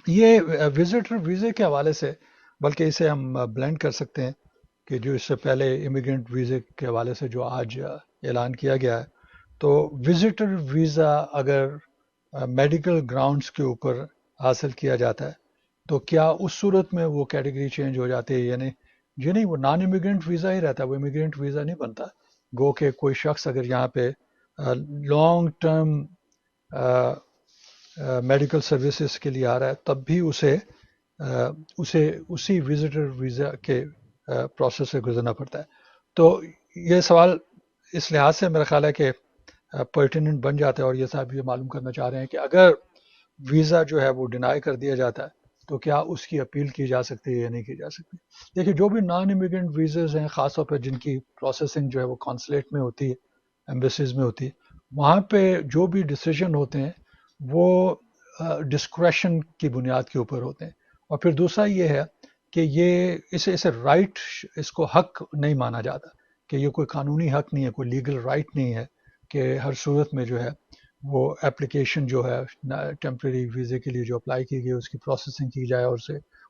یہ وزٹر ویزے کے حوالے سے، بلکہ اسے ہم بلینڈ کر سکتے ہیں کہ جو اس سے پہلے امیگرینٹ ویزے کے حوالے سے جو آج اعلان کیا گیا ہے، تو وزٹر ویزا اگر میڈیکل گراؤنڈز کے اوپر حاصل کیا جاتا ہے تو کیا اس صورت میں وہ کیٹیگری چینج ہو جاتی ہے؟ یعنی جی نہیں، وہ نان امیگرینٹ ویزا ہی رہتا ہے، وہ امیگرینٹ ویزا نہیں بنتا۔ گو کہ کوئی شخص اگر یہاں پہ لانگ ٹرم میڈیکل سروسز کے لیے آ رہا ہے، تب بھی اسے اسی وزٹر ویزا کے پروسیس سے گزرنا پڑتا ہے۔ تو یہ سوال اس لحاظ سے میرا خیال ہے کہ پرٹیننٹ بن جاتا ہے، اور یہ صاحب یہ معلوم کرنا چاہ رہے ہیں کہ اگر ویزا جو ہے وہ ڈینائی کر دیا جاتا ہے تو کیا اس کی اپیل کی جا سکتی ہے یا نہیں کی جا سکتی؟ دیکھیے، جو بھی نان امیگرینٹ ویزز ہیں، خاص طور پہ جن کی پروسیسنگ جو ہے وہ کانسلیٹ میں ہوتی ہے، ایمبیسیز میں ہوتی ہے، وہاں پہ جو بھی ڈیسیجن ہوتے ہیں وہ ڈسکریشن کی بنیاد کے اوپر ہوتے ہیں۔ اور پھر دوسرا یہ ہے کہ یہ اسے رائٹ، اس کو حق نہیں مانا جاتا، کہ یہ کوئی قانونی حق نہیں ہے، کوئی لیگل رائٹ نہیں ہے کہ ہر صورت میں جو ہے وہ اپلیکیشن جو ہے ٹیمپریری ویزے کے لیے جو اپلائی کی گئی اس کی پروسیسنگ کی جائے اور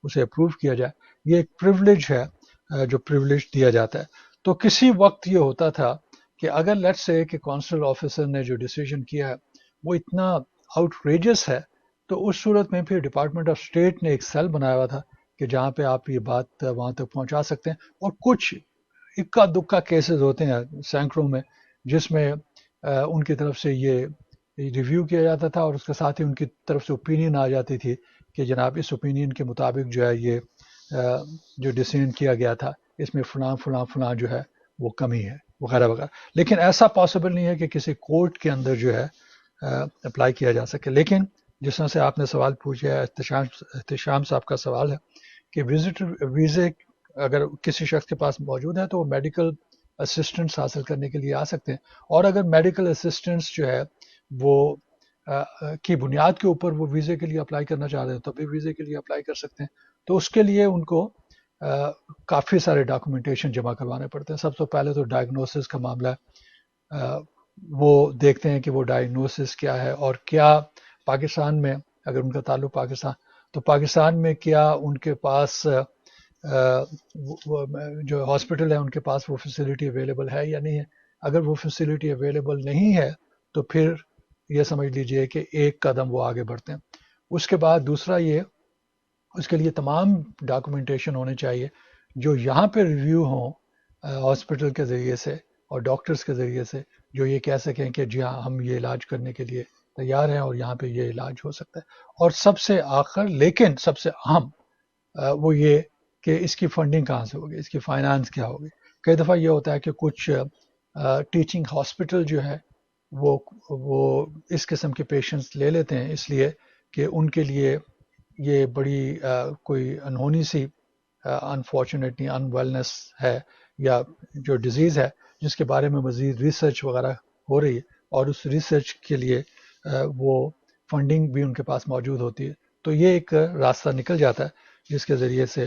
اسے اپروو کیا جائے۔ یہ ایک پریولیج ہے، جو پریولیج دیا جاتا ہے۔ تو کسی وقت یہ ہوتا تھا کہ اگر لیٹ سے کہ کونسل آفیسر نے جو ڈیسیجن کیا ہے وہ اتنا آؤٹ ریجس ہے، تو اس صورت میں پھر ڈپارٹمنٹ آف اسٹیٹ نے ایک سیل بنایا ہوا تھا کہ جہاں پہ آپ یہ بات وہاں تک پہنچا سکتے ہیں۔ اور کچھ اکا دکا کیسز ہوتے ہیں سینکڑوں میں، جس میں ان کی طرف سے یہ ریویو کیا جاتا تھا، اور اس کے ساتھ ہی ان کی طرف سے اوپینین آ جاتی تھی کہ جناب اس اوپینین کے مطابق جو ہے یہ جو ڈیسیژن کیا گیا تھا اس میں فلاں فلاں فلاں جو ہے وہ کمی ہے، وغیرہ وغیرہ۔ لیکن ایسا پاسبل نہیں ہے کہ کسی کورٹ کے اندر جو ہے اپلائی کیا جا سکے۔ لیکن جس طرح سے آپ نے سوال پوچھا ہے، احتشام صاحب کا سوال ہے کہ وزٹر ویزے اگر کسی شخص کے پاس موجود ہے تو وہ میڈیکل اسسٹنس حاصل کرنے کے لیے آ سکتے ہیں، اور اگر میڈیکل اسسٹنس جو ہے وہ کی بنیاد کے اوپر وہ ویزے کے لیے اپلائی کرنا چاہ رہے ہیں تب بھی ویزے کے لیے اپلائی کر سکتے ہیں۔ تو اس کے لیے ان کو کافی سارے ڈاکومنٹیشن جمع کروانے پڑتے ہیں۔ سب سے پہلے تو ڈائگنوسس کا معاملہ ہے، وہ دیکھتے ہیں کہ وہ ڈائگنوسس کیا ہے، اور کیا پاکستان میں اگر ان کا تعلق پاکستان، تو پاکستان میں کیا ان کے پاس جو ہاسپٹل ہے ان کے پاس وہ فیسلٹی اویلیبل ہے یا نہیں ہے۔ اگر وہ فیسلٹی اویلیبل نہیں ہے تو پھر یہ سمجھ لیجئے کہ ایک قدم وہ آگے بڑھتے ہیں۔ اس کے بعد دوسرا یہ، اس کے لیے تمام ڈاکومنٹیشن ہونے چاہیے جو یہاں پہ ریویو ہوں ہاسپٹل کے ذریعے سے اور ڈاکٹرز کے ذریعے سے، جو یہ کہہ سکیں کہ جی ہاں ہم یہ علاج کرنے کے لیے تیار ہیں اور یہاں پہ یہ علاج ہو سکتا ہے۔ اور سب سے آخر لیکن سب سے اہم وہ یہ کہ اس کی فنڈنگ کہاں سے ہوگی، اس کی فائنانس کیا ہوگی۔ کئی دفعہ یہ ہوتا ہے کہ کچھ ٹیچنگ ہاسپٹل جو ہے وہ اس قسم کے پیشنٹس لے لیتے ہیں اس لیے کہ ان کے لیے یہ بڑی کوئی انہونی سی انفارچونیٹلی ان ویلنس ہے، یا جو ڈیزیز ہے جس کے بارے میں مزید ریسرچ وغیرہ ہو رہی ہے، اور اس ریسرچ کے لیے وہ فنڈنگ بھی ان کے پاس موجود ہوتی ہے۔ تو یہ ایک راستہ نکل جاتا ہے جس کے ذریعے سے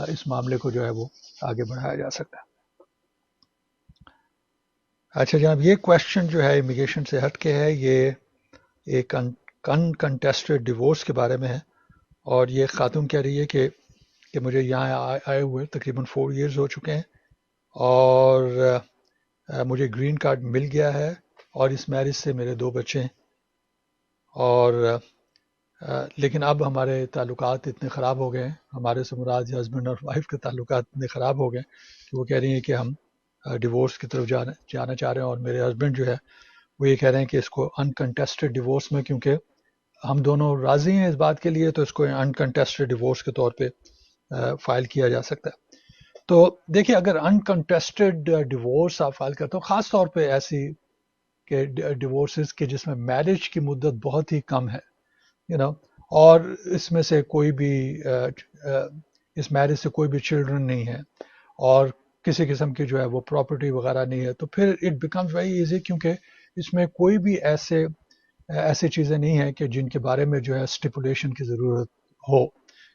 اس معاملے کو جو ہے وہ آگے بڑھایا جا سکتا ہے۔ اچھا جناب، یہ کویشچن جو ہے امیگریشن سے ہٹ کے ہے، یہ ایک انکنٹیسٹڈ ڈیورس کے بارے میں ہے، اور یہ خاتون کہہ رہی ہے کہ مجھے یہاں آئے ہوئے تقریباً 4 ایئرز ہو چکے ہیں، اور مجھے گرین کارڈ مل گیا ہے، اور اس میرج سے میرے 2 بچے ہیں، اور لیکن اب ہمارے تعلقات اتنے خراب ہو گئے ہیں، ہمارے سے مراد ہسبینڈ اور وائف کے تعلقات اتنے خراب ہو گئے ہیں کہ وہ کہہ رہی ہیں کہ ہم ڈیورس کی طرف جانا چاہ رہے ہیں، اور میرے ہسبینڈ جو ہے وہ یہ کہہ رہے ہیں کہ اس کو انکنٹیسٹڈ ڈیورس میں، کیونکہ ہم دونوں راضی ہیں اس بات کے لیے، تو اس کو انکنٹیسٹڈ ڈیورس کے طور پہ فائل کیا جا سکتا ہے۔ تو دیکھیے، اگر انکنٹیسٹڈ ڈیورس آپ فائل کرتے ہو، خاص طور پہ ایسی کہ ڈیورسز کے جس میں میرج کی مدت بہت ہی کم ہے، اور اس میں سے کوئی بھی اس میرج سے کوئی بھی چلڈرن نہیں ہے، اور کسی قسم کی جو ہے وہ پراپرٹی وغیرہ نہیں ہے، تو پھر اٹ بیکمز ویری ایزی، کیونکہ اس میں کوئی بھی ایسی چیزیں نہیں ہیں کہ جن کے بارے میں جو ہے اسٹیپولیشن کی ضرورت ہو،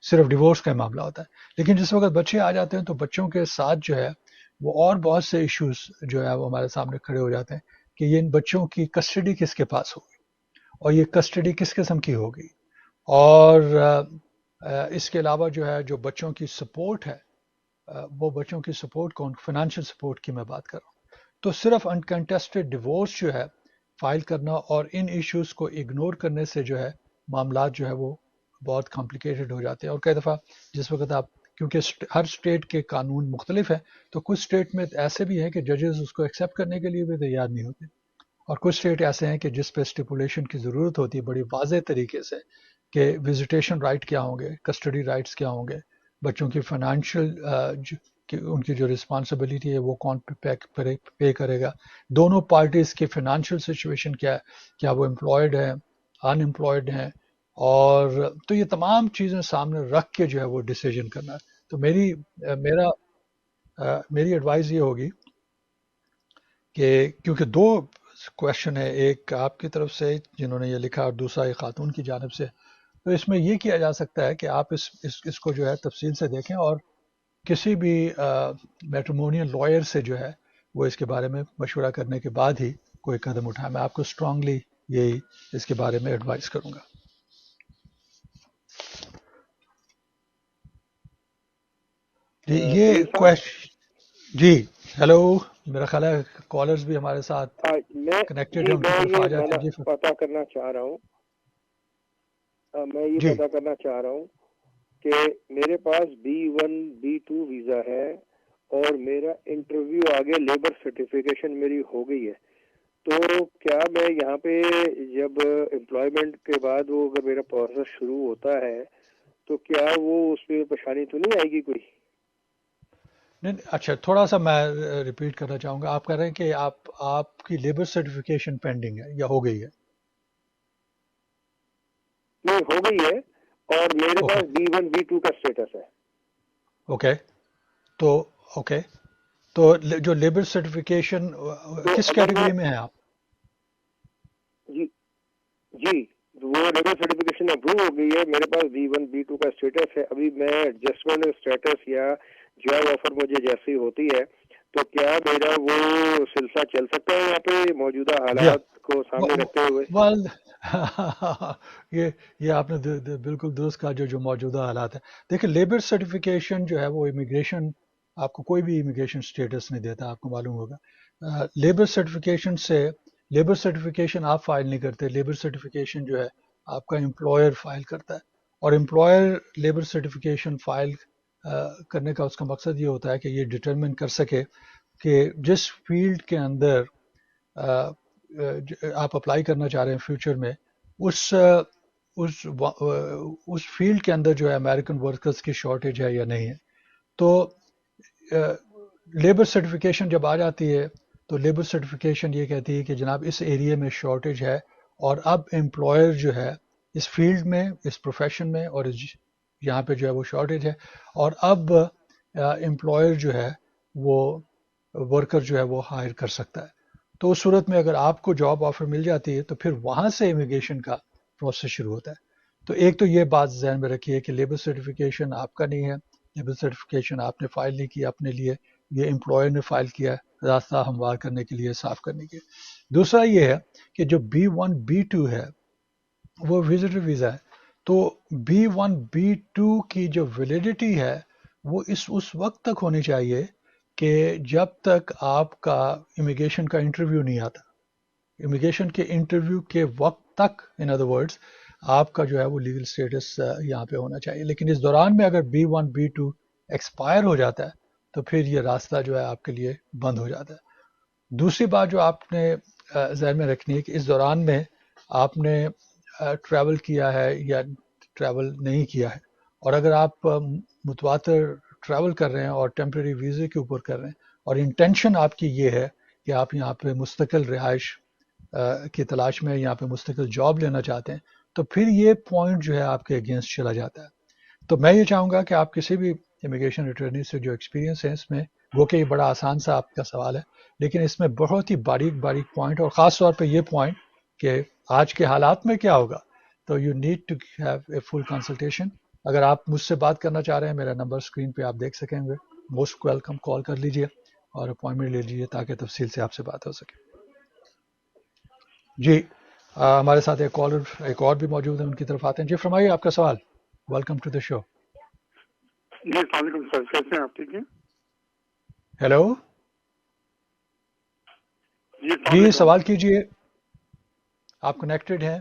صرف ڈیورس کا معاملہ ہوتا ہے۔ لیکن جس وقت بچے آ جاتے ہیں تو بچوں کے ساتھ جو ہے وہ اور بہت سے ایشوز جو ہے وہ ہمارے سامنے کھڑے ہو جاتے ہیں کہ یہ ان بچوں کی کسٹڈی کس کے پاس ہوگی، اور یہ کسٹڈی کس قسم کی ہوگی، اور اس کے علاوہ جو ہے جو بچوں کی سپورٹ ہے، وہ بچوں کی سپورٹ کون، فائنینشیل سپورٹ کی میں بات کر رہا ہوں. تو صرف انکنٹیسٹڈ ڈیورس جو ہے فائل کرنا اور ان ایشوز کو اگنور کرنے سے جو ہے معاملات جو ہے وہ بہت کمپلیکیٹڈ ہو جاتے ہیں. اور کئی دفعہ جس وقت آپ، کیونکہ ہر اسٹیٹ کے قانون مختلف ہیں، تو کچھ اسٹیٹ میں ایسے بھی ہیں کہ ججز اس کو ایکسیپٹ کرنے کے لیے بھی تیار نہیں ہوتے، اور کچھ اسٹیٹ ایسے ہیں کہ جس پہ اسٹیپولیشن کی ضرورت ہوتی ہے بڑی واضح طریقے سے کہ وزیٹیشن رائٹ کیا ہوں گے، کسٹڈی رائٹس کیا ہوں گے، بچوں کی فائنانشیل ان کی جو رسپانسبلٹی ہے وہ کون پے کرے گا، دونوں پارٹیز کی فائنانشیل سچویشن کیا ہے، کیا وہ امپلائڈ ہیں، ان امپلائڈ ہیں، اور تو یہ تمام چیزیں سامنے رکھ کے جو ہے وہ ڈیسیجن کرنا ہے. تو میری ایڈوائز یہ ہوگی کہ کیونکہ دو کوشچن ہے، ایک آپ کی طرف سے جنہوں نے یہ لکھا اور دوسرا ایک خاتون کی جانب سے، تو اس میں یہ کیا جا سکتا ہے کہ آپ اس کو جو ہے تفصیل سے دیکھیں، اور کسی بھی میٹرمونیل لائر سے جو ہے وہ اس کے بارے میں مشورہ کرنے کے بعد ہی کوئی قدم اٹھائے. میں آپ کو اسٹرانگلی یہی اس کے بارے میں ایڈوائز کروں گا. جی یہ طویل صاحب، کوشچن، جی ہیلو، میرا خیال ہے کالرز بھی ہمارے ساتھ میں کنیکٹڈ ہیں، ان کی میں طرف آ یہ جاتے ہیں. جی پتہ کرنا چاہ رہا ہوں میں یہ جی پتہ کرنا چاہ رہا ہوں کہ میرے پاس B1 B2 ویزا ہے اور میرا انٹرویو آگے لیبر سرٹیفکیشن میری ہو گئی ہے، تو کیا میں یہاں پہ جب امپلائمنٹ کے بعد وہ اگر میرا پروسیس شروع ہوتا ہے تو کیا وہ اس میں پریشانی تو نہیں آئے گی کوئی؟ نہیں اچھا، تھوڑا سا میں ریپیٹ کرنا چاہوں گا. آپ کہہ رہے ہیں کہ آپ کی لیبر سرٹیفکیشن پینڈنگ ہے یا ہو گئی ہے؟ نہیں، ہو گئی ہے اور میرے اوکے پاس B1 B2 کا اسٹیٹس ہے. اوکے تو اوکے تو جو لیبر سرٹیفکیشن تو کس اگر میں کیٹیگری میں ہے آپ؟ جی جی وہ لیبر سرٹیفکیشن اپروو ہو گئی ہے، میرے پاس B1 B2 کا اسٹیٹس ہے. ابھی میں ایڈجسٹمنٹ اسٹیٹس یا جاب آفر مجھے جیسی ہوتی ہے تو کیا میرا وہ سلسلہ چل سکتا ہے یہاں پہ موجودہ یا حالات کو سامنے رکھتے ہوئے؟ ویل یہ یہ آپ نے بالکل درست کہا، جو موجودہ حالات ہیں. دیکھیں لیبر سرٹیفکیشن جو ہے وہ امیگریشن، آپ کو کوئی بھی امیگریشن اسٹیٹس نہیں دیتا، آپ کو معلوم ہوگا. لیبر سرٹیفکیشن سے، لیبر سرٹیفکیشن آپ فائل نہیں کرتے، لیبر سرٹیفکیشن جو ہے آپ کا امپلائر فائل کرتا ہے. اور امپلائر لیبر سرٹیفکیشن فائل کرنے کا اس کا مقصد یہ ہوتا ہے کہ یہ ڈٹرمن کر سکے کہ جس فیلڈ کے اندر آپ اپلائی کرنا چاہ رہے ہیں فیوچر میں، اس اس اس فیلڈ کے اندر جو ہے امریکن ورکرز کی شارٹیج ہے یا نہیں ہے. تو لیبر سرٹیفکیشن جب آ جاتی ہے تو لیبر سرٹیفکیشن یہ کہتی ہے کہ جناب اس ایریے میں شارٹیج ہے، اور اب امپلائر جو ہے اس فیلڈ میں، اس پروفیشن میں، اور یہاں پہ جو ہے وہ شارٹیج ہے، اور اب امپلائر جو ہے وہ ورکر جو ہے وہ ہائر کر سکتا ہے. تو اس صورت میں اگر آپ کو جاب آفر مل جاتی ہے تو پھر وہاں سے امیگریشن کا پروسیس شروع ہوتا ہے. تو ایک تو یہ بات ذہن میں رکھیے کہ لیبر سرٹیفکیشن آپ کا نہیں ہے، لیبر سرٹیفکیشن آپ نے فائل نہیں کی اپنے لیے، یہ امپلائر نے فائل کیا ہے راستہ ہموار کرنے کے لیے، صاف کرنے کے لیے. دوسرا یہ ہے کہ جو B1 B2 ہے وہ وزٹر ویزا ہے. تو B1 B2 کی جو ویلیڈیٹی ہے وہ اس وقت تک ہونی چاہیے کہ جب تک آپ کا امیگریشن کا انٹرویو نہیں آتا. امیگریشن کے انٹرویو کے وقت تک، ان ادر ورڈز، آپ کا جو ہے وہ لیگل سٹیٹس یہاں پہ ہونا چاہیے. لیکن اس دوران میں اگر B1 B2 ایکسپائر ہو جاتا ہے تو پھر یہ راستہ جو ہے آپ کے لیے بند ہو جاتا ہے. دوسری بات جو آپ نے ذہن میں رکھنی ہے کہ اس دوران میں آپ نے ٹریول کیا ہے یا ٹریول نہیں کیا ہے، اور اگر آپ متواتر ٹریول کر رہے ہیں اور ٹیمپریری ویزے کے اوپر کر رہے ہیں، اور انٹینشن آپ کی یہ ہے کہ آپ یہاں پہ مستقل رہائش کی تلاش میں یہاں پہ مستقل جاب لینا چاہتے ہیں، تو پھر یہ پوائنٹ جو ہے آپ کے اگینسٹ چلا جاتا ہے. تو میں یہ چاہوں گا کہ آپ کسی بھی امیگریشن اٹرنی سے جو ایکسپیرینس ہے اس میں، وہ کہ یہ بڑا آسان سا آپ کا سوال ہے، لیکن اس میں بہت ہی باریک باریک پوائنٹ، اور خاص طور پہ یہ پوائنٹ کہ آج کے حالات میں کیا ہوگا. تو you need to have a full consultation. اگر آپ مجھ سے بات کرنا چاہ رہے ہیں، میرا نمبر اسکرین پہ آپ دیکھ سکیں گے، موسٹ ویلکم، کال کر لیجئے اور اپوائنٹمنٹ لے لیجئے تاکہ تفصیل سے آپ سے بات ہو سکے. جی ہمارے ساتھ ایک کالر ایک اور بھی موجود ہیں، ان کی طرف آتے ہیں. جی فرمائیے آپ کا سوال. ویلکم ٹو دا شو. جی السلام علیکم سر، کیسے ہیں آپ؟ ٹھیک ہیں ہیلو. جی السلام جی علیکم. سوال کیجئے، آپ کنیکٹڈ ہیں.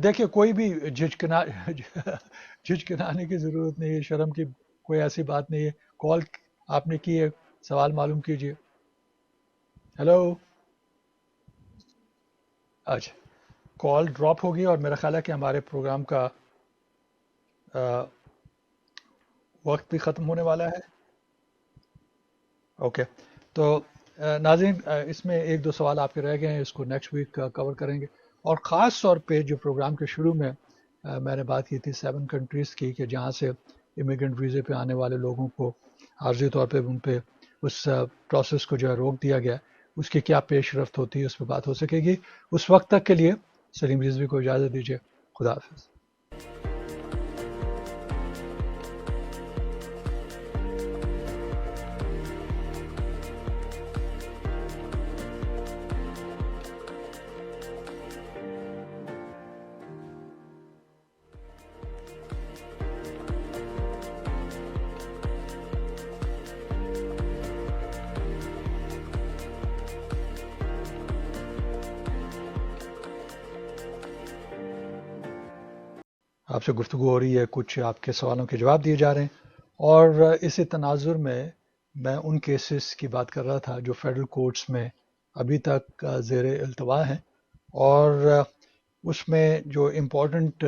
دیکھیے کوئی بھی جھجکنا کی ضرورت نہیں ہے، شرم کی کوئی ایسی بات نہیں ہے. کال آپ نے کی ہے، سوال معلوم کیجئے. ہیلو. اچھا، کال ڈراپ ہوگی اور میرا خیال ہے کہ ہمارے پروگرام کا وقت بھی ختم ہونے والا ہے. اوکے، تو ناظرین اس میں ایک دو سوال آپ کے رہ گئے ہیں، اس کو نیکسٹ ویک کور کریں گے. اور خاص طور پہ جو پروگرام کے شروع میں میں نے بات کی تھی 7 کنٹریز کی، کہ جہاں سے امیگرنٹ ویزے پہ آنے والے لوگوں کو عارضی طور پہ ان پہ اس پروسیس کو جو ہے روک دیا گیا، اس کی کیا پیش رفت ہوتی ہے، اس پہ بات ہو سکے گی. اس وقت تک کے لیے سلیم رضوی کو اجازت دیجیے. خدا حافظ. آپ سے گفتگو ہو رہی ہے، کچھ آپ کے سوالوں کے جواب دیے جا رہے ہیں، اور اسی تناظر میں میں ان کیسز کی بات کر رہا تھا جو فیڈرل کورٹس میں ابھی تک زیر التوا ہیں، اور اس میں جو امپورٹنٹ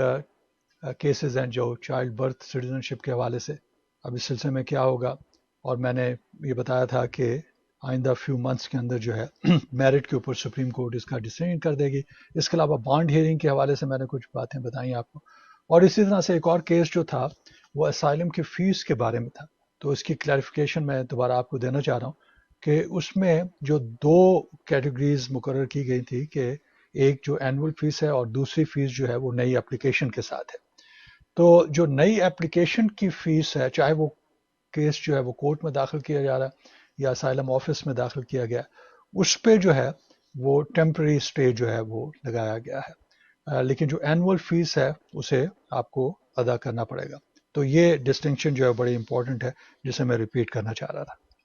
کیسز ہیں جو چائلڈ برتھ سٹیزن شپ کے حوالے سے. اب اس سلسلے میں کیا ہوگا، اور میں نے یہ بتایا تھا کہ آئندہ فیو منتھس کے اندر جو ہے میرٹ کے اوپر سپریم کورٹ اس کا ڈیسیژن کر دے گی. اس کے علاوہ بانڈ ہیئرنگ کے حوالے سے میں نے کچھ باتیں بتائیں آپ کو. اور اسی طرح سے ایک اور کیس جو تھا وہ اسائلم کی فیس کے بارے میں تھا، تو اس کی کلیریفیکیشن میں دوبارہ آپ کو دینا چاہ رہا ہوں کہ اس میں جو دو کیٹیگریز مقرر کی گئی تھی، کہ ایک جو اینول فیس ہے اور دوسری فیس جو ہے وہ نئی اپلیکیشن کے ساتھ ہے. تو جو نئی اپلیکیشن کی فیس ہے، چاہے وہ کیس جو ہے وہ کورٹ میں داخل کیا جا رہا ہے یا اسائلم آفس میں داخل کیا گیا، اس پہ جو ہے وہ ٹیمپرری اسٹے جو ہے وہ لگایا گیا ہے. لیکن جو اینول فیس ہے اسے آپ کو ادا کرنا پڑے گا. تو یہ ڈسٹنکشن جو ہے بڑی امپورٹنٹ ہے، جسے میں ریپیٹ کرنا چاہ رہا تھا.